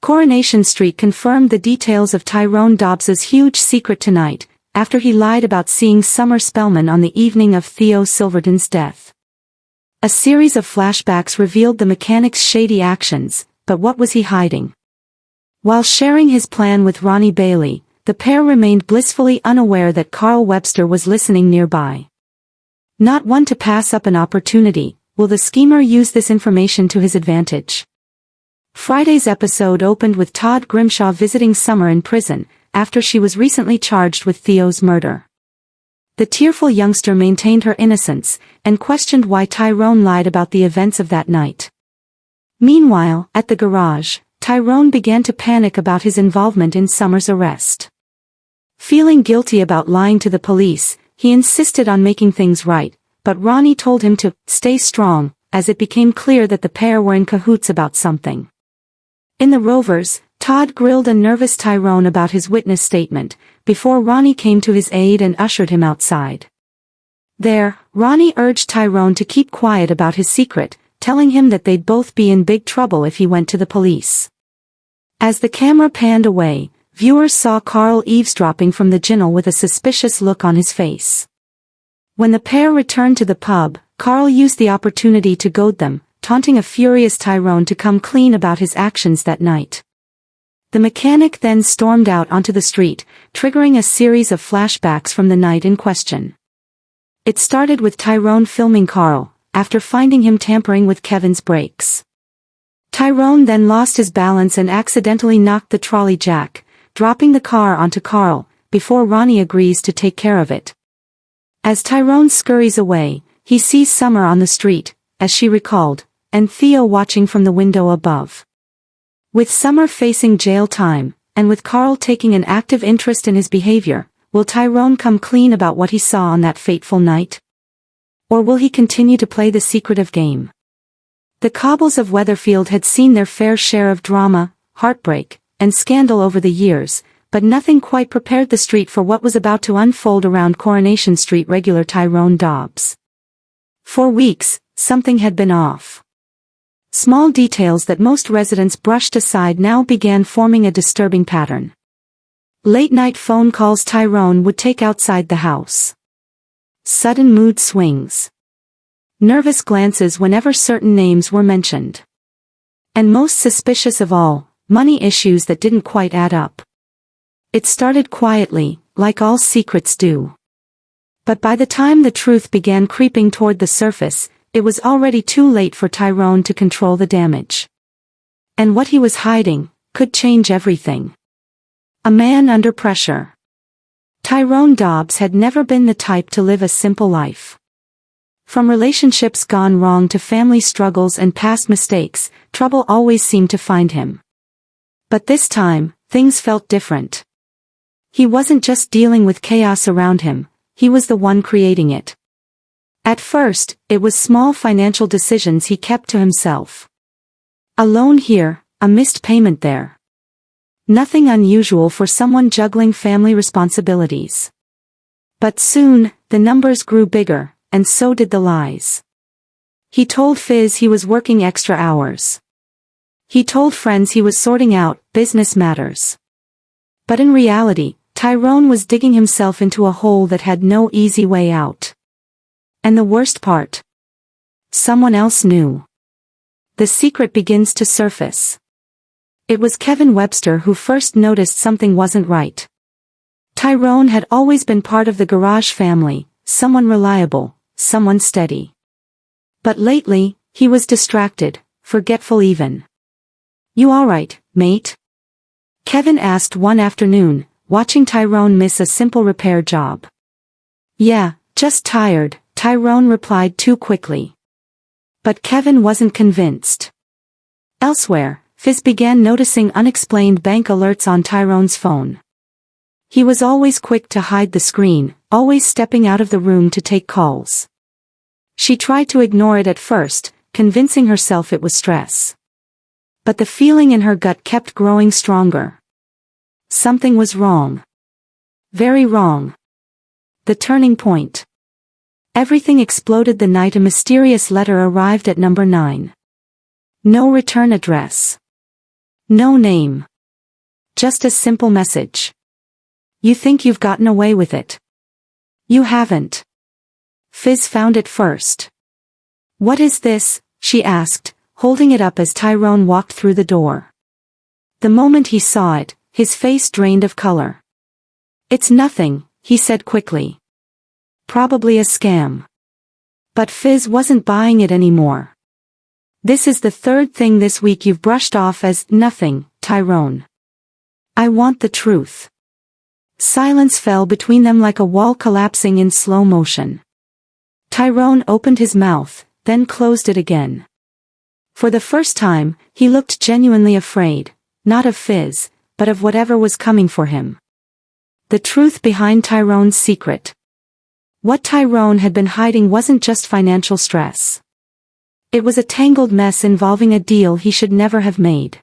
Coronation Street confirmed the details of Tyrone Dobbs's huge secret tonight, after he lied about seeing Summer Spellman on the evening of Theo Silverton's death. A series of flashbacks revealed the mechanic's shady actions, but what was he hiding? While sharing his plan with Ronnie Bailey, the pair remained blissfully unaware that Carl Webster was listening nearby. Not one to pass up an opportunity, will the schemer use this information to his advantage? Friday's episode opened with Todd Grimshaw visiting Summer in prison, after she was recently charged with Theo's murder. The tearful youngster maintained her innocence, and questioned why Tyrone lied about the events of that night. Meanwhile, at the garage, Tyrone began to panic about his involvement in Summer's arrest. Feeling guilty about lying to the police, he insisted on making things right, but Ronnie told him to stay strong, as it became clear that the pair were in cahoots about something. In the Rovers, Todd grilled a nervous Tyrone about his witness statement, before Ronnie came to his aid and ushered him outside. There, Ronnie urged Tyrone to keep quiet about his secret, telling him that they'd both be in big trouble if he went to the police. As the camera panned away, viewers saw Carl eavesdropping from the ginnel with a suspicious look on his face. When the pair returned to the pub, Carl used the opportunity to goad them, taunting a furious Tyrone to come clean about his actions that night. The mechanic then stormed out onto the street, triggering a series of flashbacks from the night in question. It started with Tyrone filming Carl, after finding him tampering with Kevin's brakes. Tyrone then lost his balance and accidentally knocked the trolley jack, dropping the car onto Carl, before Ronnie agrees to take care of it. As Tyrone scurries away, he sees Summer on the street, as she recalled, and Theo watching from the window above. With Summer facing jail time, and with Carl taking an active interest in his behavior, will Tyrone come clean about what he saw on that fateful night? Or will he continue to play the secretive game? The Cobbles of Weatherfield had seen their fair share of drama, heartbreak, and scandal over the years, but nothing quite prepared the street for what was about to unfold around Coronation Street regular Tyrone Dobbs. For weeks, something had been off. Small details that most residents brushed aside now began forming a disturbing pattern. Late-night phone calls Tyrone would take outside the house. Sudden mood swings. Nervous glances whenever certain names were mentioned. And most suspicious of all, money issues that didn't quite add up. It started quietly, like all secrets do. But by the time the truth began creeping toward the surface, it was already too late for Tyrone to control the damage. And what he was hiding could change everything. A man under pressure. Tyrone Dobbs had never been the type to live a simple life. From relationships gone wrong to family struggles and past mistakes, trouble always seemed to find him. But this time, things felt different. He wasn't just dealing with chaos around him, he was the one creating it. At first, it was small financial decisions he kept to himself. A loan here, a missed payment there. Nothing unusual for someone juggling family responsibilities. But soon, the numbers grew bigger, and so did the lies. He told Fizz he was working extra hours. He told friends he was sorting out business matters. But in reality, Tyrone was digging himself into a hole that had no easy way out. And the worst part? Someone else knew. The secret begins to surface. It was Kevin Webster who first noticed something wasn't right. Tyrone had always been part of the garage family, someone reliable, someone steady. But lately, he was distracted, forgetful even. "You alright, mate?" Kevin asked one afternoon, watching Tyrone miss a simple repair job. "Yeah, just tired," Tyrone replied too quickly. But Kevin wasn't convinced. Elsewhere, Fizz began noticing unexplained bank alerts on Tyrone's phone. He was always quick to hide the screen, always stepping out of the room to take calls. She tried to ignore it at first, convincing herself it was stress. But the feeling in her gut kept growing stronger. Something was wrong. Very wrong. The turning point. Everything exploded the night a mysterious letter arrived at number 9. No return address. No name. Just a simple message. You think you've gotten away with it. You haven't. Fizz found it first. What is this? She asked, holding it up as Tyrone walked through the door. The moment he saw it, his face drained of color. It's nothing, he said quickly. Probably a scam. But Fizz wasn't buying it anymore. This is the third thing this week you've brushed off as nothing, Tyrone. I want the truth. Silence fell between them like a wall collapsing in slow motion. Tyrone opened his mouth, then closed it again. For the first time, he looked genuinely afraid, not of Fizz, but of whatever was coming for him. The truth behind Tyrone's secret. What Tyrone had been hiding wasn't just financial stress. It was a tangled mess involving a deal he should never have made.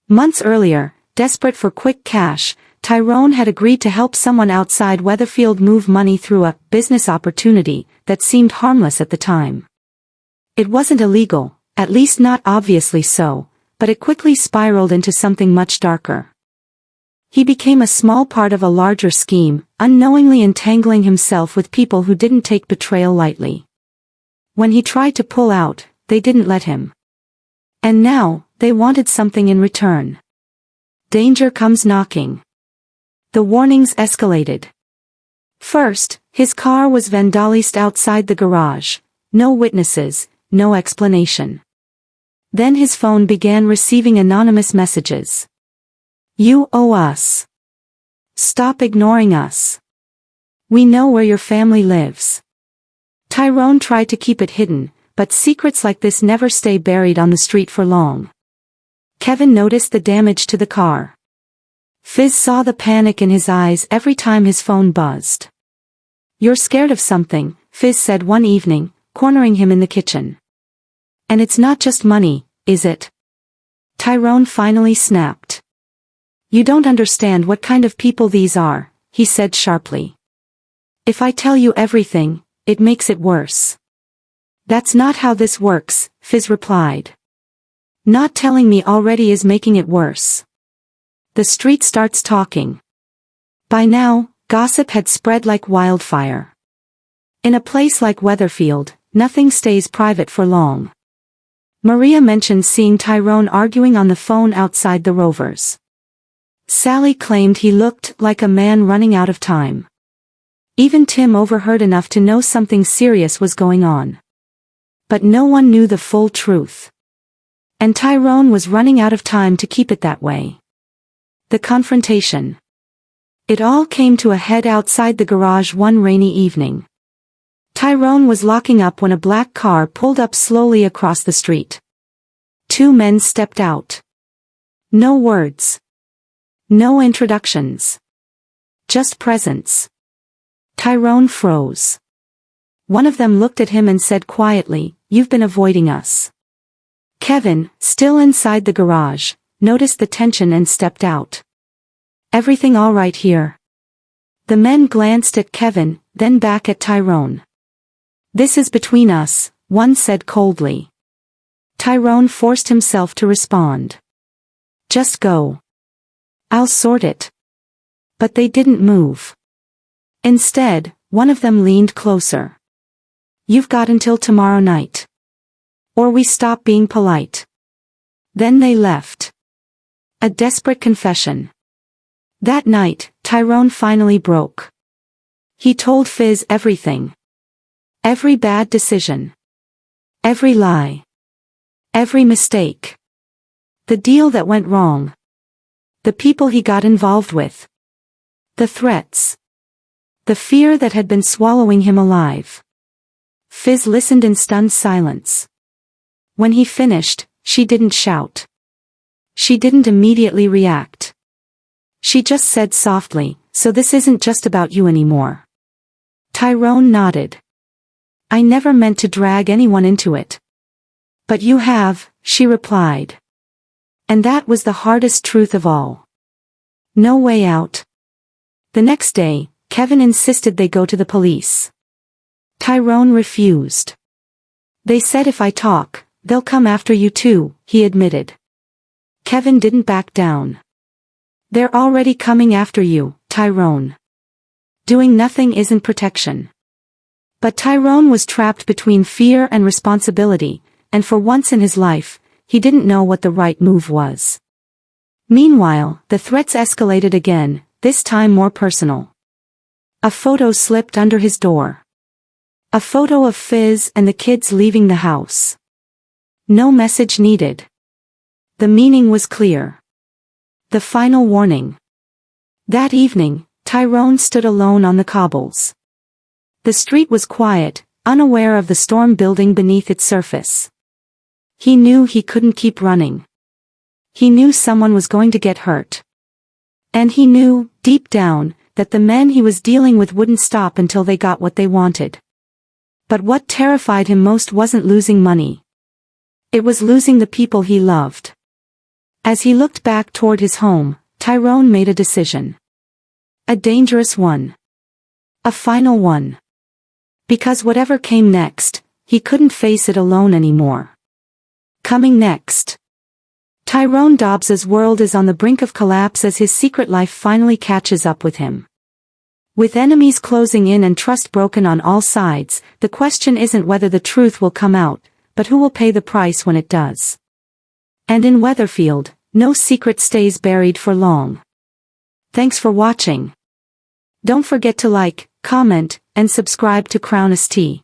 Months earlier, desperate for quick cash, Tyrone had agreed to help someone outside Weatherfield move money through a business opportunity that seemed harmless at the time. It wasn't illegal, at least not obviously so, but it quickly spiraled into something much darker. He became a small part of a larger scheme, unknowingly entangling himself with people who didn't take betrayal lightly. When he tried to pull out, they didn't let him. And now, they wanted something in return. Danger comes knocking. The warnings escalated. First, his car was vandalized outside the garage. No witnesses, no explanation. Then his phone began receiving anonymous messages. You owe us. Stop ignoring us. We know where your family lives. Tyrone tried to keep it hidden, but secrets like this never stay buried on the street for long. Kevin noticed the damage to the car. Fizz saw the panic in his eyes every time his phone buzzed. You're scared of something, Fizz said one evening, cornering him in the kitchen. And it's not just money, is it? Tyrone finally snapped. You don't understand what kind of people these are, he said sharply. If I tell you everything, it makes it worse. That's not how this works, Fizz replied. Not telling me already is making it worse. The street starts talking. By now, gossip had spread like wildfire. In a place like Weatherfield, nothing stays private for long. Maria mentioned seeing Tyrone arguing on the phone outside the Rovers. Sally claimed he looked like a man running out of time. Even Tim overheard enough to know something serious was going on. But no one knew the full truth. And Tyrone was running out of time to keep it that way. The confrontation. It all came to a head outside the garage one rainy evening. Tyrone was locking up when a black car pulled up slowly across the street. Two men stepped out. No words. No introductions. Just presence. Tyrone froze. One of them looked at him and said quietly, "You've been avoiding us." Kevin, still inside the garage, noticed the tension and stepped out. Everything all right here? The men glanced at Kevin, then back at Tyrone. This is between us, one said coldly. Tyrone forced himself to respond. Just go. I'll sort it. But they didn't move. Instead, one of them leaned closer. You've got until tomorrow night. Or we stop being polite. Then they left. A desperate confession. That night, Tyrone finally broke. He told Fizz everything. Every bad decision. Every lie. Every mistake. The deal that went wrong. The people he got involved with. The threats. The fear that had been swallowing him alive. Fizz listened in stunned silence. When he finished, she didn't shout. She didn't immediately react. She just said softly, "So this isn't just about you anymore." Tyrone nodded. "I never meant to drag anyone into it." "But you have," she replied. And that was the hardest truth of all. No way out. The next day, Kevin insisted they go to the police. Tyrone refused. They said if I talk, they'll come after you too, he admitted. Kevin didn't back down. "They're already coming after you, Tyrone. Doing nothing isn't protection." But Tyrone was trapped between fear and responsibility, and for once in his life, he didn't know what the right move was. Meanwhile, the threats escalated again, this time more personal. A photo slipped under his door. A photo of Fizz and the kids leaving the house. No message needed. The meaning was clear. The final warning. That evening, Tyrone stood alone on the cobbles. The street was quiet, unaware of the storm building beneath its surface. He knew he couldn't keep running. He knew someone was going to get hurt. And he knew, deep down, that the men he was dealing with wouldn't stop until they got what they wanted. But what terrified him most wasn't losing money. It was losing the people he loved. As he looked back toward his home, Tyrone made a decision. A dangerous one. A final one. Because whatever came next, he couldn't face it alone anymore. Coming next. Tyrone Dobbs's world is on the brink of collapse as his secret life finally catches up with him. With enemies closing in and trust broken on all sides, the question isn't whether the truth will come out, but who will pay the price when it does. And in Weatherfield, no secret stays buried for long. Thanks for watching. Don't forget to like, comment, and subscribe to Coronation.